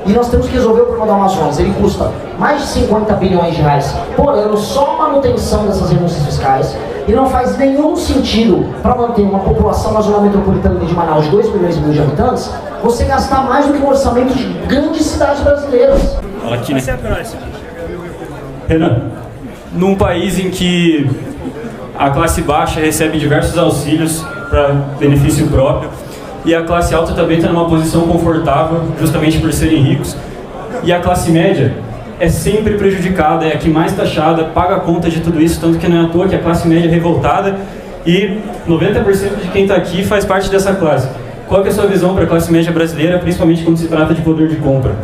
E nós temos que resolver o problema do Amazonas. Ele custa mais de 50 bilhões de reais por ano, só a manutenção dessas renúncias fiscais. E não faz nenhum sentido, para manter uma população na zona metropolitana de Manaus de 2 milhões e meio de habitantes, você gastar mais do que o orçamento de grandes cidades brasileiras. Aqui, né? Renan, num país em que a classe baixa recebe diversos auxílios para benefício próprio e a classe alta também está numa posição confortável, justamente por serem ricos, e a classe média é sempre prejudicada, é a que mais taxada, paga a conta de tudo isso, tanto que não é à toa que a classe média é revoltada e 90% de quem está aqui faz parte dessa classe. Qual que é a sua visão para a classe média brasileira, principalmente quando se trata de poder de compra?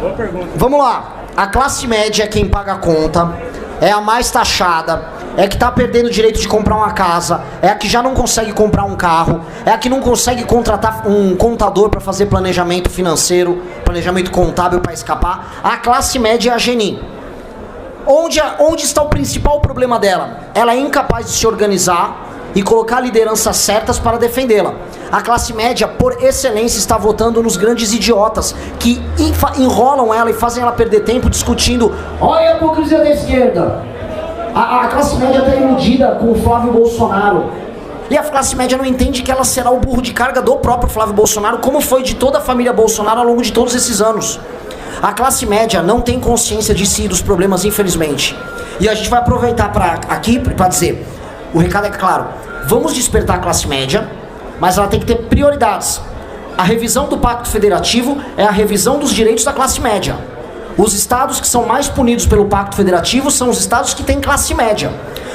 Boa pergunta. Vamos lá. A classe média é quem paga a conta, é a mais taxada, é a que está perdendo o direito de comprar uma casa, é a que já não consegue comprar um carro, é a que não consegue contratar um contador para fazer planejamento financeiro, planejamento contábil para escapar. A classe média é a Geni. Onde está o principal problema dela? Ela é incapaz de se organizar e colocar lideranças certas para defendê-la. A classe média, por excelência, está votando nos grandes idiotas que enrolam ela e fazem ela perder tempo discutindo. Olha a hipocrisia da esquerda. A classe média está iludida com o Flávio Bolsonaro. E a classe média não entende que ela será o burro de carga do próprio Flávio Bolsonaro, como foi de toda a família Bolsonaro ao longo de todos esses anos. A classe média não tem consciência de si e dos problemas, infelizmente. E a gente vai aproveitar para dizer, o recado é claro, vamos despertar a classe média, mas ela tem que ter prioridades. A revisão do Pacto Federativo é a revisão dos direitos da classe média. Os estados que são mais punidos pelo Pacto Federativo são os estados que têm classe média.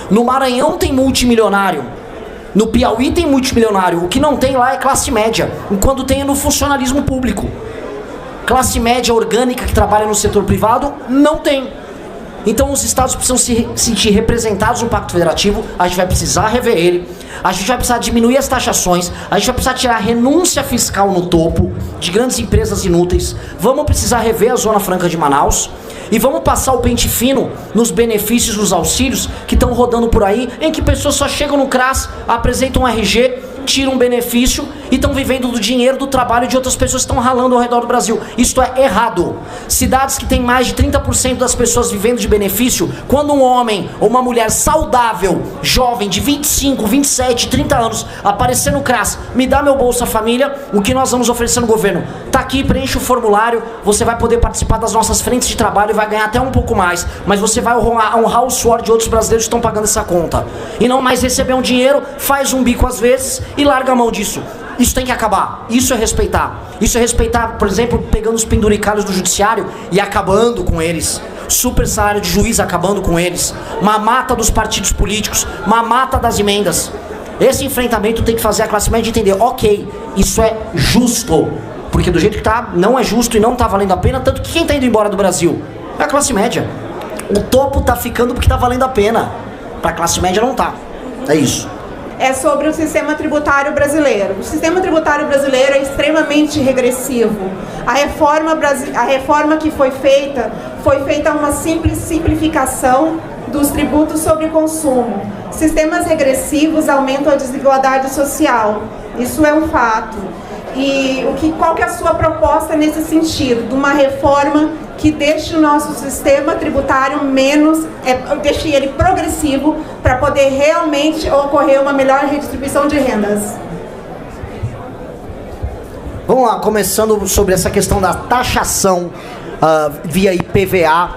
No Maranhão tem multimilionário, no Piauí tem multimilionário, o que não tem lá é classe média, enquanto tem é no funcionalismo público. Classe média orgânica que trabalha no setor privado, não tem. Então os estados precisam se sentir representados no Pacto Federativo, a gente vai precisar rever ele, a gente vai precisar diminuir as taxações, a gente vai precisar tirar a renúncia fiscal no topo de grandes empresas inúteis, vamos precisar rever a Zona Franca de Manaus e vamos passar o pente fino nos benefícios dos auxílios que estão rodando por aí, em que pessoas só chegam no CRAS, apresentam um RG, tiram um benefício e estão vivendo do dinheiro do trabalho de outras pessoas que estão ralando ao redor do Brasil. Isto é errado. Cidades que têm mais de 30% das pessoas vivendo de benefício, quando um homem ou uma mulher saudável, jovem, de 25, 27, 30 anos, aparecer no CRAS, me dá meu Bolsa Família, o que nós vamos oferecer no governo? Tá aqui, preenche o formulário, você vai poder participar das nossas frentes de trabalho e vai ganhar até um pouco mais, mas você vai honrar o suor de outros brasileiros que estão pagando essa conta. E não mais receber um dinheiro, faz um bico às vezes e larga a mão disso. Isso tem que acabar. Isso é respeitar. Isso é respeitar, por exemplo, pegando os penduricalhos do judiciário e acabando com eles. Super salário de juiz acabando com eles. Mamata dos partidos políticos. Mamata das emendas. Esse enfrentamento tem que fazer a classe média entender. Ok, isso é justo. Porque do jeito que tá, não é justo e não tá valendo a pena. Tanto que quem tá indo embora do Brasil é a classe média. O topo tá ficando porque tá valendo a pena. Pra classe média não tá. É isso. É sobre o sistema tributário brasileiro. O sistema tributário brasileiro é extremamente regressivo. A reforma que foi feita uma simples simplificação dos tributos sobre consumo. Sistemas regressivos aumentam a desigualdade social. Isso é um fato. E qual que é a sua proposta nesse sentido? De uma reforma que deixe o nosso sistema tributário deixe ele progressivo para poder realmente ocorrer uma melhor redistribuição de rendas. Vamos lá, começando sobre essa questão da taxação via IPVA,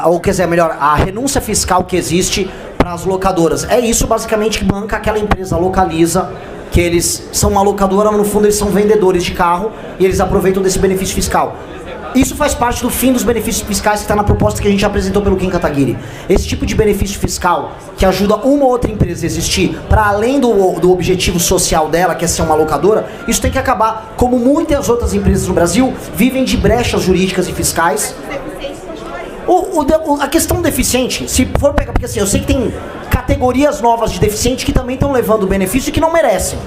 ou quer dizer, melhor, a renúncia fiscal que existe para as locadoras. É isso basicamente que banca aquela empresa Localiza, que eles são uma locadora, mas no fundo eles são vendedores de carro e eles aproveitam desse benefício fiscal. Isso faz parte do fim dos benefícios fiscais que está na proposta que a gente apresentou pelo Kim Kataguiri. Esse tipo de benefício fiscal que ajuda uma ou outra empresa a existir para além do objetivo social dela, que é ser uma locadora, isso tem que acabar. Como muitas outras empresas no Brasil vivem de brechas jurídicas e fiscais. A questão deficiente, se for pegar, porque assim, eu sei que tem categorias novas de deficiente que também estão levando benefício e que não merecem.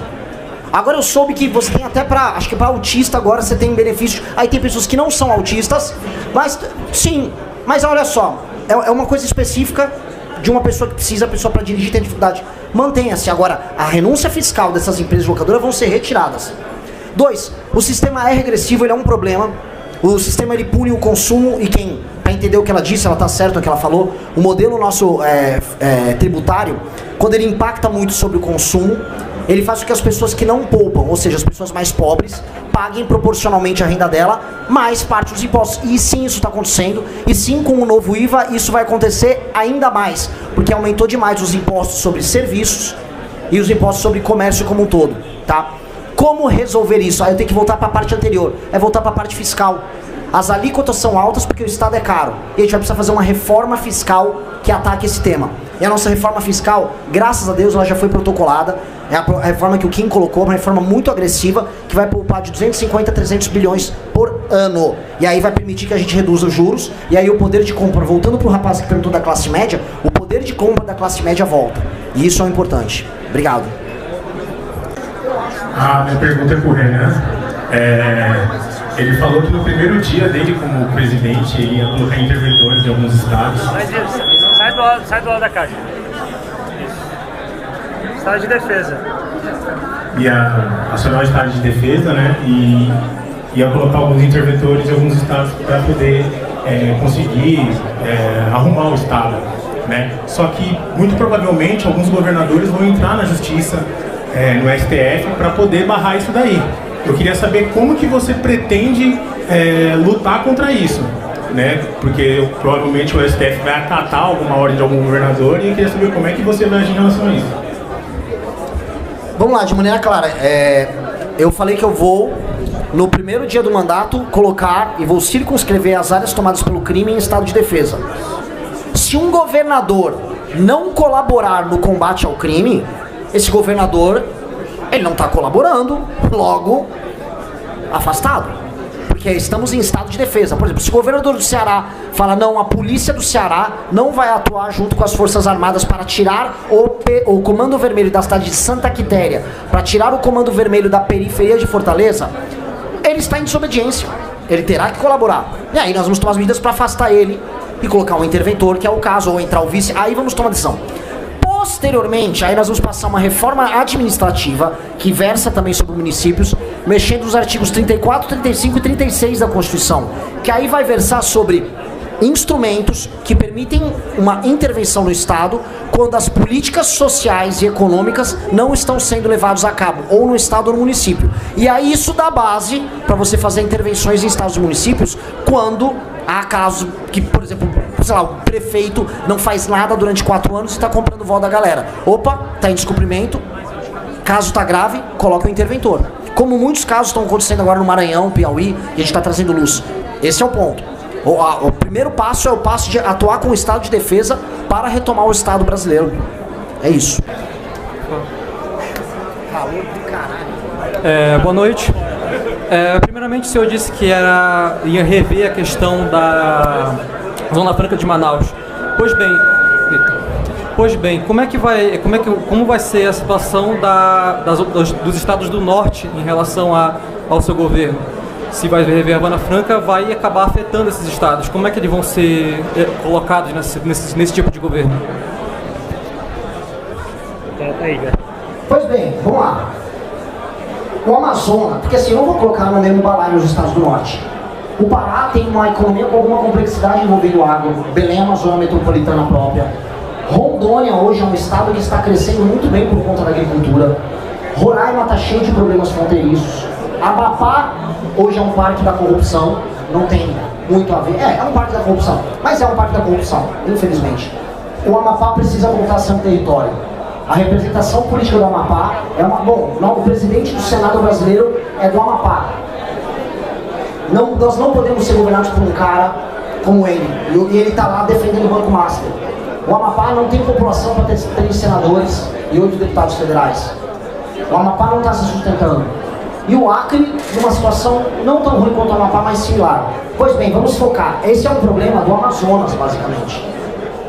Agora eu soube que você tem até acho que para autista agora você tem benefício. Aí tem pessoas que não são autistas, mas sim, mas olha só, é uma coisa específica de uma pessoa que precisa, a pessoa para dirigir tem dificuldade. Mantenha-se. Agora, a renúncia fiscal dessas empresas locadoras vão ser retiradas. 2, o sistema é regressivo, ele é um problema. O sistema ele pune o consumo e quem, para entender o que ela disse, ela está certa o que ela falou, o modelo nosso tributário, quando ele impacta muito sobre o consumo, ele faz com que as pessoas que não poupam, ou seja, as pessoas mais pobres, paguem proporcionalmente a renda dela mais parte dos impostos. E sim, isso está acontecendo. E sim, com o novo IVA, isso vai acontecer ainda mais, porque aumentou demais os impostos sobre serviços e os impostos sobre comércio como um todo, tá? Como resolver isso? Aí eu tenho que voltar para a parte anterior, é voltar para a parte fiscal. As alíquotas são altas porque o Estado é caro. E a gente vai precisar fazer uma reforma fiscal que ataque esse tema. E a nossa reforma fiscal, graças a Deus, ela já foi protocolada. É a reforma que o Kim colocou, uma reforma muito agressiva, que vai poupar de 250 a 300 bilhões por ano. E aí vai permitir que a gente reduza os juros. E aí o poder de compra, voltando para o rapaz que perguntou da classe média, o poder de compra da classe média volta. E isso é importante. Obrigado. A minha pergunta é para o Renan. Ele falou que no primeiro dia dele como presidente ele ia colocar interventores de alguns estados. Sai do lado da caixa. Estado de defesa. Ia acionar o estado de defesa, né? E ia colocar alguns interventores em alguns estados para poder conseguir arrumar o estado, né? Só que muito provavelmente alguns governadores vão entrar na justiça, no STF, para poder barrar isso daí. Eu queria saber como que você pretende lutar contra isso, né? Porque provavelmente o STF vai acatar alguma ordem de algum governador e eu queria saber como é que você vai agir em relação a isso. Vamos lá, de maneira clara. Eu falei que eu vou, no primeiro dia do mandato, colocar e vou circunscrever as áreas tomadas pelo crime em estado de defesa. Se um governador não colaborar no combate ao crime, esse governador, ele não está colaborando, logo, afastado. Porque estamos em estado de defesa. Por exemplo, se o governador do Ceará fala, não, a polícia do Ceará não vai atuar junto com as Forças Armadas para tirar o Comando Vermelho da cidade de Santa Quitéria, para tirar o Comando Vermelho da periferia de Fortaleza, ele está em desobediência. Ele terá que colaborar. E aí nós vamos tomar as medidas para afastar ele e colocar um interventor, que é o caso, ou entrar o vice, aí vamos tomar decisão. Posteriormente, aí nós vamos passar uma reforma administrativa que versa também sobre municípios, mexendo nos artigos 34, 35 e 36 da Constituição, que aí vai versar sobre instrumentos que permitem uma intervenção no Estado quando as políticas sociais e econômicas não estão sendo levadas a cabo, ou no Estado ou no município. E aí isso dá base para você fazer intervenções em estados e municípios quando há casos que, por exemplo, sei lá, o prefeito não faz nada durante 4 anos e está comprando voto da galera. Opa, está em descumprimento, caso está grave, coloca o interventor. Como muitos casos estão acontecendo agora no Maranhão, Piauí, e a gente está trazendo luz. Esse é o ponto. O primeiro passo é o passo de atuar com o estado de defesa para retomar o Estado brasileiro. É isso. Calor do caralho. Boa noite. Primeiramente, o senhor disse que ia rever a questão da Zona Franca de Manaus. Pois bem, como vai ser a situação dos estados do norte em relação ao seu governo? Se vai rever a Zona Franca, vai acabar afetando esses estados. Como é que eles vão ser colocados nesse tipo de governo? Pois bem, vamos lá. O Amazonas, porque assim, eu não vou colocar no mesmo balaio os estados do norte. O Pará tem uma economia com alguma complexidade envolvendo agro. Belém é uma zona metropolitana própria. Rondônia hoje é um estado que está crescendo muito bem por conta da agricultura. Roraima está cheio de problemas fronteiriços. Amapá hoje é um parque da corrupção. Não tem muito a ver. É um parque da corrupção. Mas é um parque da corrupção, infelizmente. O Amapá precisa voltar a ser um território. A representação política do Amapá é uma... Bom, o presidente do Senado brasileiro é do Amapá. Nós não podemos ser governados por um cara como ele. E ele está lá defendendo o Banco Master. O Amapá não tem população para ter 3 senadores e 8 deputados federais. O Amapá não está se sustentando. E o Acre, numa situação não tão ruim quanto o Amapá, mas similar. Pois bem, vamos focar. Esse é um problema do Amazonas, basicamente.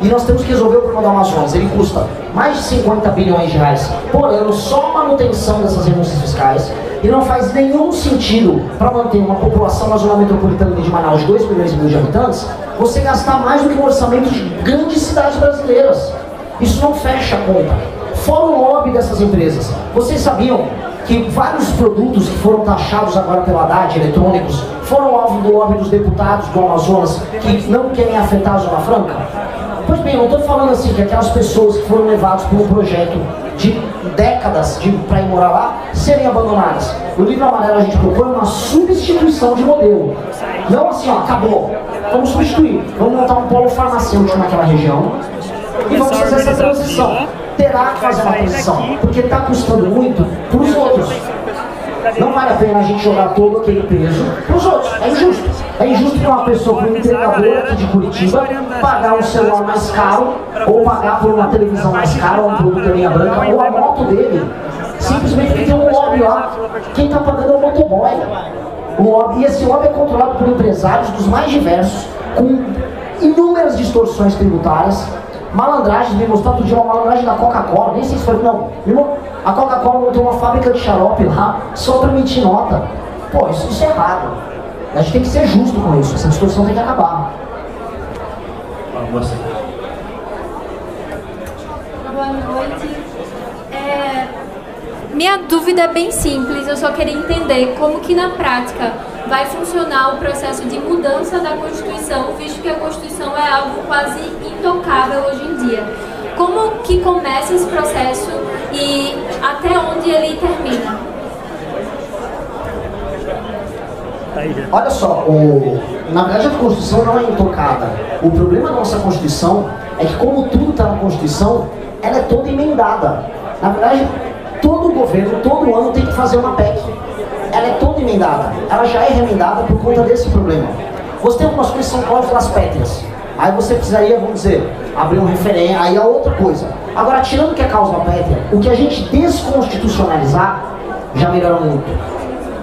E nós temos que resolver o problema do Amazonas. Ele custa mais de 50 bilhões de reais por ano, só a manutenção dessas renúncias fiscais. E não faz nenhum sentido, para manter uma população na zona metropolitana de Manaus de 2 milhões e meio de habitantes, você gastar mais do que um orçamento de grandes cidades brasileiras. Isso não fecha a conta. Fora o lobby dessas empresas. Vocês sabiam que vários produtos que foram taxados agora pela Haddad, eletrônicos, foram alvo do lobby dos deputados do Amazonas que não querem afetar a Zona Franca? Pois bem, eu não estou falando assim que aquelas pessoas que foram levadas por um projeto de décadas para ir morar lá, serem abandonadas. No livro amarelo a gente propõe uma substituição de modelo. Não assim, ó, acabou. Vamos substituir. Vamos montar um polo farmacêutico naquela região e vamos fazer essa transição. Terá que fazer uma transição, porque está custando muito para os outros. Não vale a pena a gente jogar todo aquele peso para os outros. É injusto. É injusto para uma pessoa, para um entregador aqui de Curitiba, pagar um celular mais caro, ou pagar por uma televisão mais cara, ou um produto de linha branca, ou a moto dele. Simplesmente porque tem um lobby lá. Quem está pagando é o motoboy. O lobby, e esse lobby é controlado por empresários dos mais diversos, com inúmeras distorções tributárias. Malandragem, me mostrou outro dia uma malandragem da Coca-Cola, nem sei se foi, não. A Coca-Cola montou uma fábrica de xarope lá, só para emitir nota. Pô, isso é errado. A gente tem que ser justo com isso, essa distorção tem que acabar. Boa noite. Minha dúvida é bem simples, eu só queria entender como que na prática vai funcionar o processo de mudança da Constituição, visto que a Constituição é algo quase intocável hoje em dia. Como que começa esse processo e até onde ele termina? Olha só, na verdade a Constituição não é intocada. O problema da nossa Constituição é que, como tudo está na Constituição, ela é toda emendada. Na verdade, todo governo, todo ano tem que fazer uma PEC. Ela é toda emendada. Ela já é remendada por conta desse problema. Você tem algumas coisas que são cláusulas pétreas. Aí você precisaria, vamos dizer, abrir um referendo, aí é outra coisa. Agora, tirando que é cláusula pétrea, o que a gente desconstitucionalizar já melhora muito.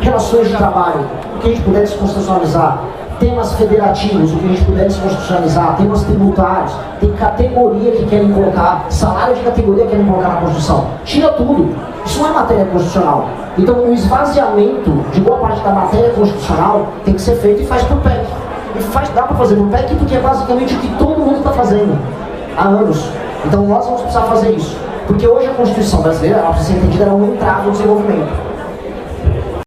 Relações de trabalho, o que a gente puder desconstitucionalizar. Temas federativos, o que a gente puder desconstitucionalizar. Temas tributários, tem categoria que querem colocar, salário de categoria que querem colocar na Constituição. Tira tudo. Isso não é matéria constitucional. Então o esvaziamento de boa parte da matéria constitucional tem que ser feito e faz por PEC. E dá para fazer por PEC porque é basicamente o que todo mundo está fazendo há anos. Então nós vamos precisar fazer isso. Porque hoje a Constituição brasileira, ela precisa ser entendida, ela é um entrave no desenvolvimento.